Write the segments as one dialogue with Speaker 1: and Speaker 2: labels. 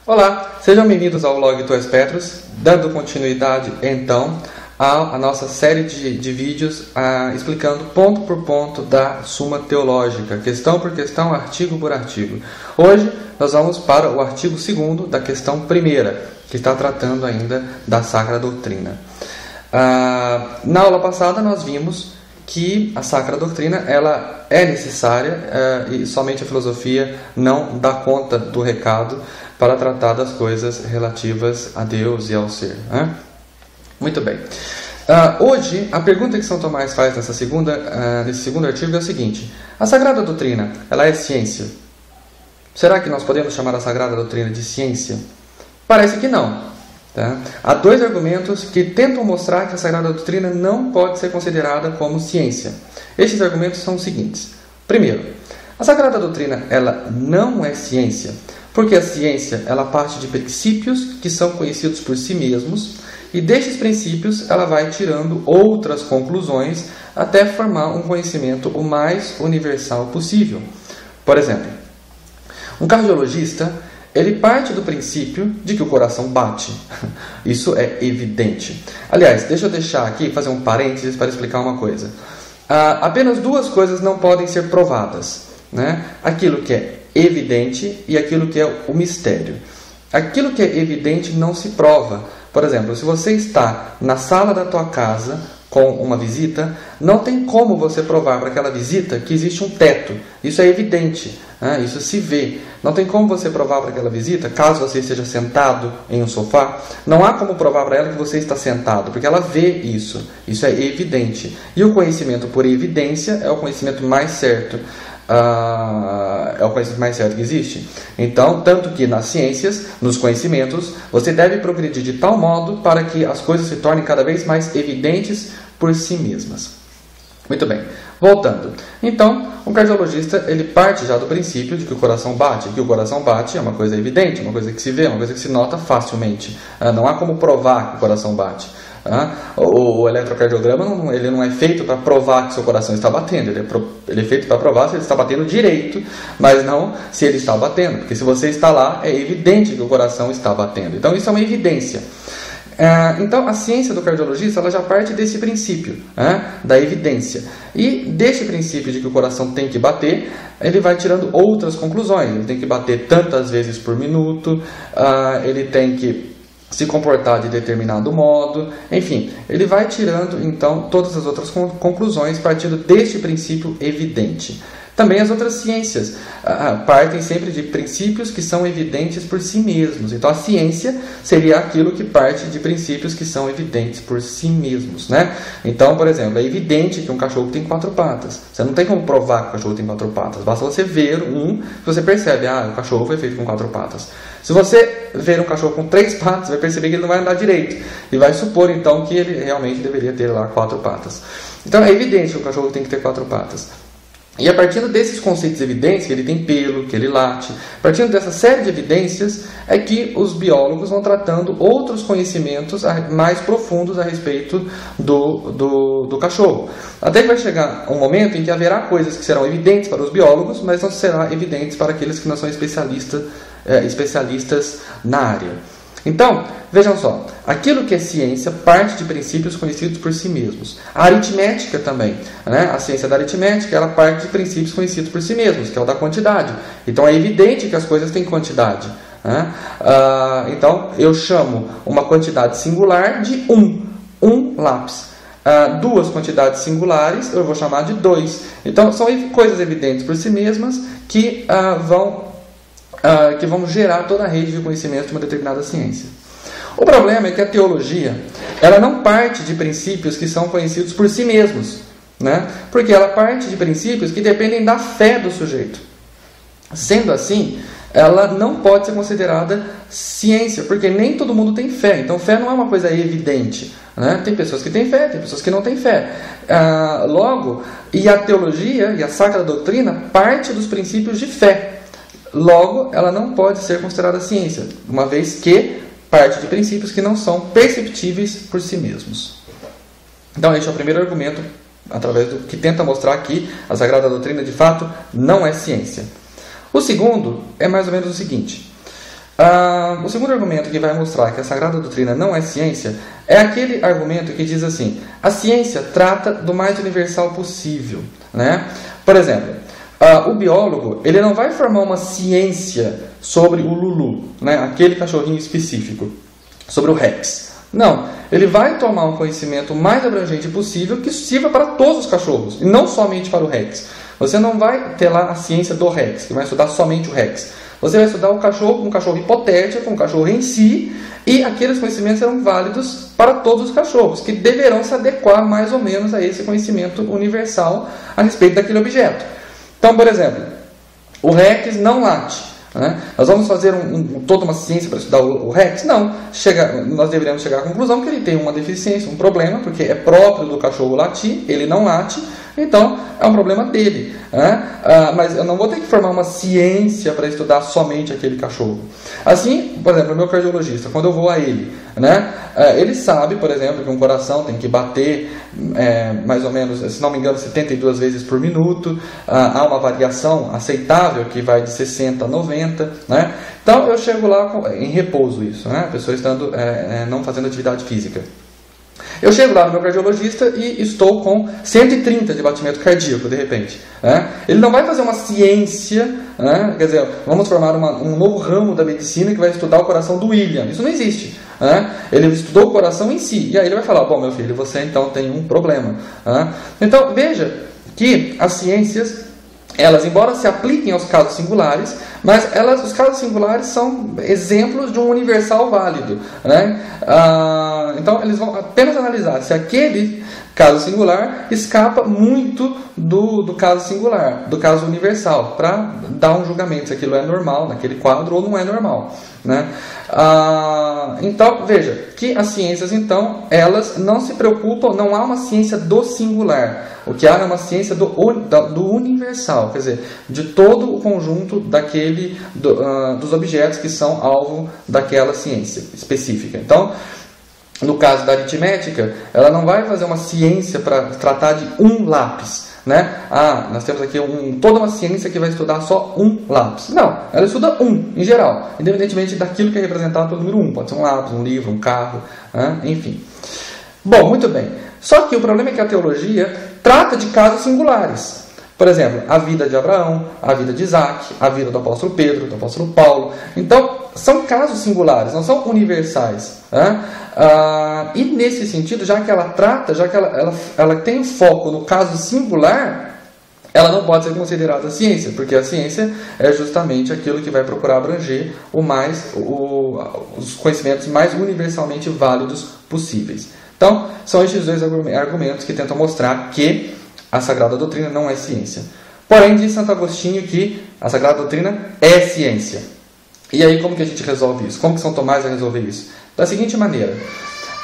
Speaker 1: Olá, sejam bem-vindos ao blog Tuas Petros, dando continuidade então à nossa série de vídeos explicando ponto por ponto da Suma Teológica, questão por questão, artigo por artigo. Hoje nós vamos para o artigo 2º da questão 1ª, que está tratando ainda da Sacra Doutrina. Na aula passada nós vimos que a Sacra Doutrina ela é necessária e somente a filosofia não dá conta do recado para tratar das coisas relativas a Deus e ao ser. Muito bem. Hoje, a pergunta que São Tomás faz nesse segundo artigo é o seguinte: a Sagrada Doutrina, ela é ciência? Será que nós podemos chamar a Sagrada Doutrina de ciência? Parece que não. Tá? Há dois argumentos que tentam mostrar que a Sagrada Doutrina não pode ser considerada como ciência. Estes argumentos são os seguintes. Primeiro, a Sagrada Doutrina ela não é ciência, porque a ciência ela parte de princípios que são conhecidos por si mesmos, e destes princípios ela vai tirando outras conclusões até formar um conhecimento o mais universal possível. Por exemplo, um cardiologista ele parte do princípio de que o coração bate. Isso é evidente. Aliás, deixa eu deixar aqui, fazer um parênteses para explicar uma coisa. Apenas duas coisas não podem ser provadas, né? Aquilo que é evidente e aquilo que é o mistério. Aquilo que é evidente não se prova. Por exemplo, se você está na sala da tua casa com uma visita, não tem como você provar para aquela visita que existe um teto. Isso é evidente, né? Isso se vê. Não tem como você provar para aquela visita, caso você esteja sentado em um sofá, não há como provar para ela que você está sentado, porque ela vê isso. Isso é evidente. E o conhecimento por evidência é o conhecimento mais certo. É o conhecimento mais certo que existe. Então, tanto que nas ciências, nos conhecimentos, você deve progredir de tal modo para que as coisas se tornem cada vez mais evidentes por si mesmas. Muito bem, voltando. Então, um cardiologista ele parte já do princípio de que o coração bate. Que o coração bate é uma coisa evidente, uma coisa que se vê, uma coisa que se nota facilmente. Não há como provar que o coração bate. O eletrocardiograma ele não é feito para provar que seu coração está batendo, ele é feito para provar se ele está batendo direito, mas não se ele está batendo, porque se você está lá, é evidente que o coração está batendo. Então isso é uma evidência. Então a ciência do cardiologista ela já parte desse princípio, da evidência, e desse princípio de que o coração tem que bater, ele vai tirando outras conclusões. Ele tem que bater tantas vezes por minuto, ele tem que se comportar de determinado modo, enfim, ele vai tirando então todas as outras conclusões partindo deste princípio evidente. Também as outras ciências partem sempre de princípios que são evidentes por si mesmos. Então a ciência seria aquilo que parte de princípios que são evidentes por si mesmos, né? Então, por exemplo, é evidente que um cachorro tem 4 patas. Você não tem como provar que o cachorro tem 4 patas. Basta você ver você percebe, o cachorro foi feito com 4 patas. Se você ver um cachorro com 3 patas, vai perceber que ele não vai andar direito. E vai supor então que ele realmente deveria ter lá 4 patas. Então é evidente que o cachorro tem que ter 4 patas. E a partir desses conceitos evidentes, que ele tem pelo, que ele late, partindo dessa série de evidências, é que os biólogos vão tratando outros conhecimentos mais profundos a respeito do cachorro. Até que vai chegar um momento em que haverá coisas que serão evidentes para os biólogos, mas não serão evidentes para aqueles que não são especialistas na área. Então, vejam só, aquilo que é ciência parte de princípios conhecidos por si mesmos. A aritmética também, né? A ciência da aritmética, ela parte de princípios conhecidos por si mesmos, que é o da quantidade. Então, é evidente que as coisas têm quantidade, né? Então, eu chamo uma quantidade singular de um lápis. 2 quantidades singulares, eu vou chamar de 2. Então, são coisas evidentes por si mesmas que vão gerar toda a rede de conhecimento de uma determinada ciência. O problema é que a teologia ela não parte de princípios que são conhecidos por si mesmos, né? Porque ela parte de princípios que dependem da fé do sujeito. Sendo assim, ela não pode ser considerada ciência, porque nem todo mundo tem fé. Então, fé não é uma coisa evidente, né? Tem pessoas que têm fé, tem pessoas que não têm fé. Logo, e a teologia e a Sacra Doutrina parte dos princípios de fé. Logo, ela não pode ser considerada ciência, uma vez que parte de princípios que não são perceptíveis por si mesmos. Então, este é o primeiro argumento, através do que tenta mostrar que a Sagrada Doutrina, de fato, não é ciência. O segundo é mais ou menos o seguinte: O segundo argumento que vai mostrar que a Sagrada Doutrina não é ciência é aquele argumento que diz assim: a ciência trata do mais universal possível, né? Por exemplo, o biólogo ele não vai formar uma ciência sobre o Lulu, né? Aquele cachorrinho específico, sobre o Rex. Não, ele vai tomar um conhecimento mais abrangente possível que sirva para todos os cachorros, e não somente para o Rex. Você não vai ter lá a ciência do Rex, que vai estudar somente o Rex. Você vai estudar o cachorro, um cachorro hipotético, um cachorro em si, e aqueles conhecimentos serão válidos para todos os cachorros, que deverão se adequar mais ou menos a esse conhecimento universal a respeito daquele objeto. Então, por exemplo, o Rex não late. Né? Nós vamos fazer toda uma ciência para estudar o Rex? Não. Nós deveríamos chegar à conclusão que ele tem uma deficiência, um problema, porque é próprio do cachorro latir, ele não late, então é um problema dele. Né? Mas eu não vou ter que formar uma ciência para estudar somente aquele cachorro. Assim, por exemplo, o meu cardiologista, quando eu vou a ele, né? Ele sabe, por exemplo, que um coração tem que bater mais ou menos, se não me engano, 72 vezes por minuto. Há uma variação aceitável que vai de 60 a 90. Né? Então eu chego lá em repouso, isso, né? A pessoa estando não fazendo atividade física. Eu chego lá no meu cardiologista e estou com 130 de batimento cardíaco, de repente. Né? Ele não vai fazer uma ciência, né? Quer dizer, vamos formar um novo ramo da medicina que vai estudar o coração do William. Isso não existe. Né? Ele estudou o coração em si. E aí ele vai falar: bom, meu filho, você então tem um problema. Né? Então, veja que as ciências, elas, embora se apliquem aos casos singulares, mas os casos singulares são exemplos de um universal válido. Né? Então, eles vão apenas analisar se aquele caso singular escapa muito do caso singular, do caso universal, para dar um julgamento se aquilo é normal naquele quadro ou não é normal. Né? Então, veja que as ciências, então, elas não se preocupam, não há uma ciência do singular. O que há é uma ciência do universal, quer dizer, de todo o conjunto dos objetos que são alvo daquela ciência específica. Então, no caso da aritmética, ela não vai fazer uma ciência para tratar de um lápis. Né? Nós temos aqui toda uma ciência que vai estudar só um lápis. Não, ela estuda em geral, independentemente daquilo que é representado pelo número 1. Pode ser um lápis, um livro, um carro, enfim. Bom, muito bem. Só que o problema é que a teologia trata de casos singulares. Por exemplo, a vida de Abraão, a vida de Isaac, a vida do apóstolo Pedro, do apóstolo Paulo. Então, são casos singulares, não são universais. Né? E nesse sentido, já que ela trata, já que ela tem foco no caso singular, ela não pode ser considerada ciência, porque a ciência é justamente aquilo que vai procurar abranger os conhecimentos mais universalmente válidos possíveis. Então, são estes dois argumentos que tentam mostrar que a Sagrada Doutrina não é ciência. Porém, diz Santo Agostinho que a Sagrada Doutrina é ciência. E aí, como que a gente resolve isso? Como que São Tomás vai resolver isso? Da seguinte maneira: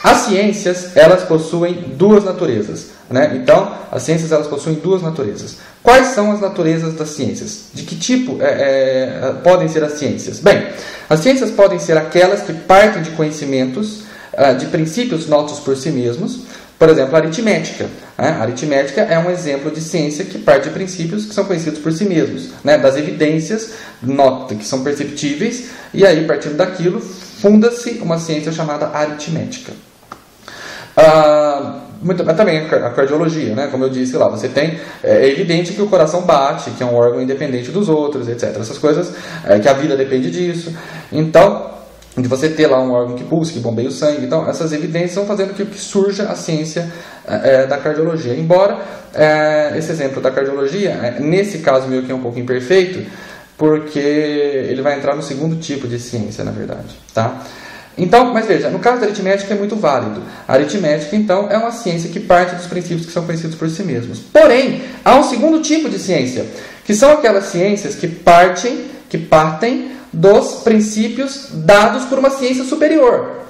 Speaker 1: as ciências, elas possuem duas naturezas. Né? Então, as ciências, elas possuem duas naturezas. Quais são as naturezas das ciências? De que tipo podem ser as ciências? Bem, as ciências podem ser aquelas que partem de conhecimentos, de princípios notos por si mesmos. Por exemplo, a aritmética. A aritmética é um exemplo de ciência que parte de princípios que são conhecidos por si mesmos, né? Das evidências que são perceptíveis, e aí, partindo daquilo, funda-se uma ciência chamada aritmética. Mas também a cardiologia, né? Como eu disse lá, você tem, é evidente que o coração bate, que é um órgão independente dos outros, etc. Essas coisas, que a vida depende disso. Então, de você ter lá um órgão que pulsa, que bombeia o sangue. Então, essas evidências vão fazendo que surja a ciência da cardiologia. Embora esse exemplo da cardiologia, nesse caso meu aqui é um pouco imperfeito, porque ele vai entrar no segundo tipo de ciência, na verdade. Tá? Então, mas veja, no caso da aritmética é muito válido. A aritmética, então, é uma ciência que parte dos princípios que são conhecidos por si mesmos. Porém, há um segundo tipo de ciência, que são aquelas ciências que partem dos princípios dados por uma ciência superior.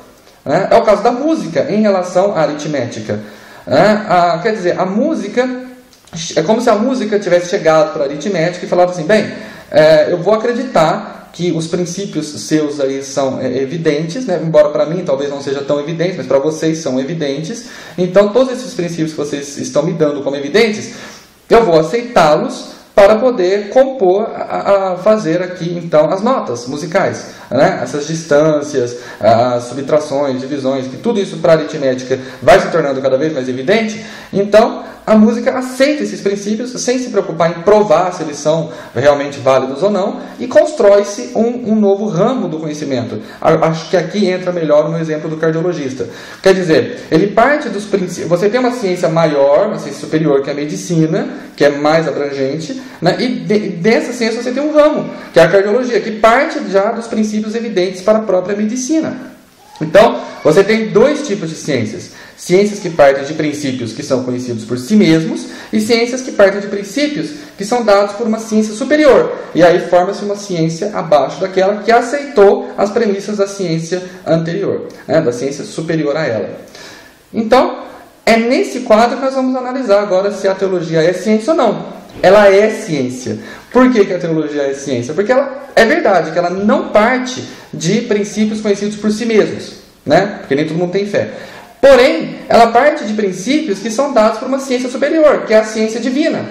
Speaker 1: É o caso da música em relação à aritmética. Quer dizer, a música é como se a música tivesse chegado para a aritmética e falado assim: bem, eu vou acreditar que os princípios seus aí são evidentes, né? Embora para mim talvez não seja tão evidente, mas para vocês são evidentes. Então, todos esses princípios que vocês estão me dando como evidentes, eu vou aceitá-los para poder compor, fazer aqui então as notas musicais. né, essas distâncias, as subtrações, divisões, que tudo isso para a aritmética vai se tornando cada vez mais evidente, então a música aceita esses princípios sem se preocupar em provar se eles são realmente válidos ou não, e constrói-se um novo ramo do conhecimento. Acho que aqui entra melhor no exemplo do cardiologista. Quer dizer, ele parte dos princípios. Você tem uma ciência maior, uma ciência superior, que é a medicina, que é mais abrangente, né? E dessa ciência você tem um ramo, que é a cardiologia, que parte já dos princípios evidentes para a própria medicina. Então, você tem dois tipos de ciências. Ciências que partem de princípios que são conhecidos por si mesmos e ciências que partem de princípios que são dados por uma ciência superior. E aí forma-se uma ciência abaixo daquela que aceitou as premissas da ciência anterior, né, da ciência superior a ela. Então, é nesse quadro que nós vamos analisar agora se a teologia é ciência ou não. Ela é ciência. Por que a teologia é ciência? Porque ela é verdade que ela não parte de princípios conhecidos por si mesmos, né? Porque nem todo mundo tem fé. Porém, ela parte de princípios que são dados por uma ciência superior, que é a ciência divina.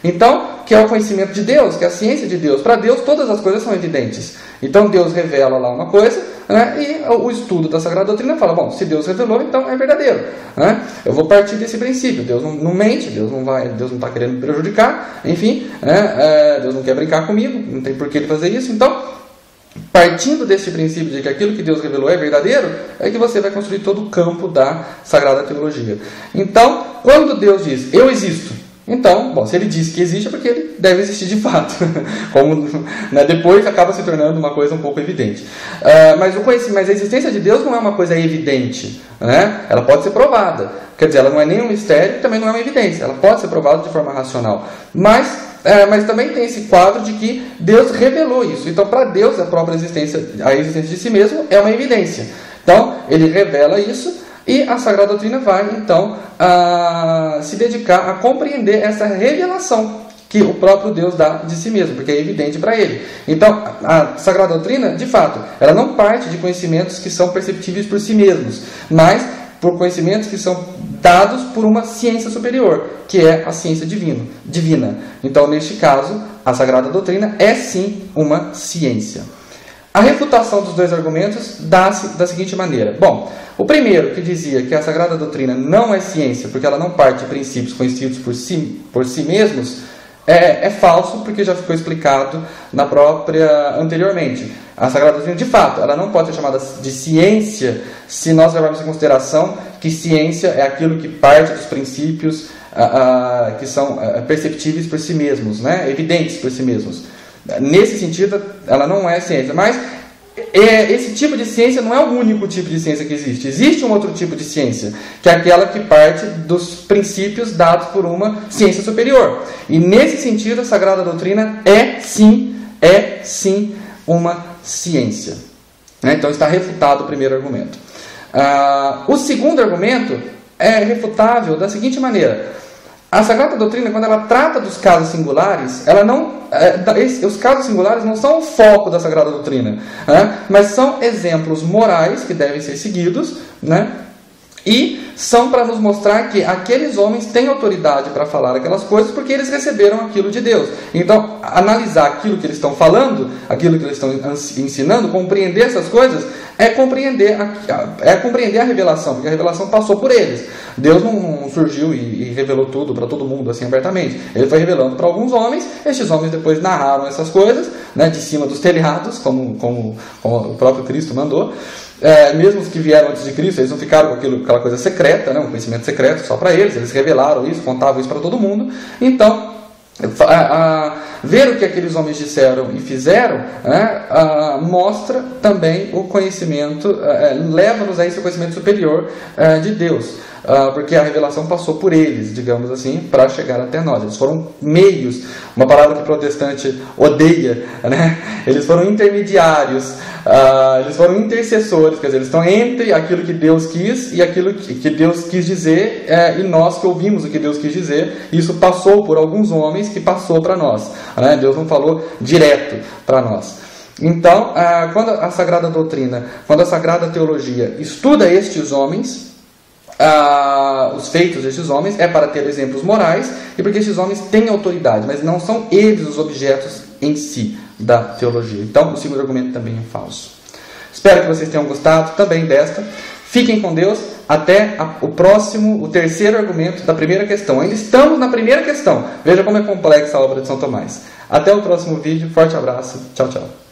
Speaker 1: Então, que é o conhecimento de Deus, que é a ciência de Deus. Para Deus, todas as coisas são evidentes. Então, Deus revela lá uma coisa, né, e o estudo da Sagrada Doutrina fala, bom, se Deus revelou, então é verdadeiro. Né? Eu vou partir desse princípio. Deus não mente, Deus não está querendo me prejudicar, enfim, né, Deus não quer brincar comigo, não tem por que ele fazer isso. Então, partindo desse princípio de que aquilo que Deus revelou é verdadeiro, é que você vai construir todo o campo da Sagrada Teologia. Então, quando Deus diz, eu existo, então, bom, se ele disse que existe é porque ele deve existir de fato. Como, né, depois acaba se tornando uma coisa um pouco evidente. Mas a existência de Deus não é uma coisa evidente. Né? Ela pode ser provada. Quer dizer, ela não é nem um mistério, também não é uma evidência. Ela pode ser provada de forma racional. Mas também tem esse quadro de que Deus revelou isso. Então, para Deus, a própria existência de si mesmo é uma evidência. Então, ele revela isso e a Sagrada Doutrina vai, então, se dedicar a compreender essa revelação que o próprio Deus dá de si mesmo, porque é evidente para ele. Então, a Sagrada Doutrina, de fato, ela não parte de conhecimentos que são perceptíveis por si mesmos, mas por conhecimentos que são dados por uma ciência superior, que é a ciência divina. Então, neste caso, a Sagrada Doutrina é sim uma ciência. A refutação dos dois argumentos dá-se da seguinte maneira. Bom, o primeiro, que dizia que a Sagrada Doutrina não é ciência, porque ela não parte de princípios conhecidos por si mesmos, é falso, porque já ficou explicado na própria anteriormente. A Sagrada Doutrina, de fato, ela não pode ser chamada de ciência se nós levarmos em consideração que ciência é aquilo que parte dos princípios que são perceptíveis por si mesmos, né? Evidentes por si mesmos. Nesse sentido, ela não é ciência, mas esse tipo de ciência não é o único tipo de ciência que existe. Existe um outro tipo de ciência, que é aquela que parte dos princípios dados por uma ciência superior. E nesse sentido, a Sagrada Doutrina é sim uma ciência. Então está refutado o primeiro argumento. O segundo argumento é refutável da seguinte maneira. A Sagrada Doutrina, quando ela trata dos casos singulares, os casos singulares não são o foco da Sagrada Doutrina, mas são exemplos morais que devem ser seguidos, né? E são para nos mostrar que aqueles homens têm autoridade para falar aquelas coisas porque eles receberam aquilo de Deus. Então, analisar aquilo que eles estão falando, aquilo que eles estão ensinando, compreender essas coisas, é compreender a revelação, porque a revelação passou por eles. Deus não surgiu e revelou tudo para todo mundo assim abertamente. Ele foi revelando para alguns homens, estes homens depois narraram essas coisas, né, de cima dos telhados, como o próprio Cristo mandou. Mesmo os que vieram antes de Cristo, eles não ficaram com aquela coisa secreta, né, um conhecimento secreto só para eles revelaram isso, contavam isso para todo mundo. Então, ver o que aqueles homens disseram e fizeram, mostra também o conhecimento, leva-nos a esse conhecimento superior de Deus. Porque a revelação passou por eles, digamos assim, para chegar até nós. Eles foram meios, uma palavra que o protestante odeia, né? Eles foram intermediários, eles foram intercessores, quer dizer, eles estão entre aquilo que Deus quis e aquilo que Deus quis dizer, e nós que ouvimos o que Deus quis dizer. Isso passou por alguns homens que passou para nós, né? Deus não falou direto para nós. Então, quando a Sagrada Doutrina, quando a Sagrada Teologia estuda estes homens, os feitos destes homens, é para ter exemplos morais e porque estes homens têm autoridade, mas não são eles os objetos em si da teologia. Então, o segundo argumento também é falso. Espero que vocês tenham gostado também desta. Fiquem com Deus. Até o terceiro argumento da primeira questão. Ainda estamos na primeira questão. Veja como é complexa a obra de São Tomás. Até o próximo vídeo. Forte abraço. Tchau, tchau.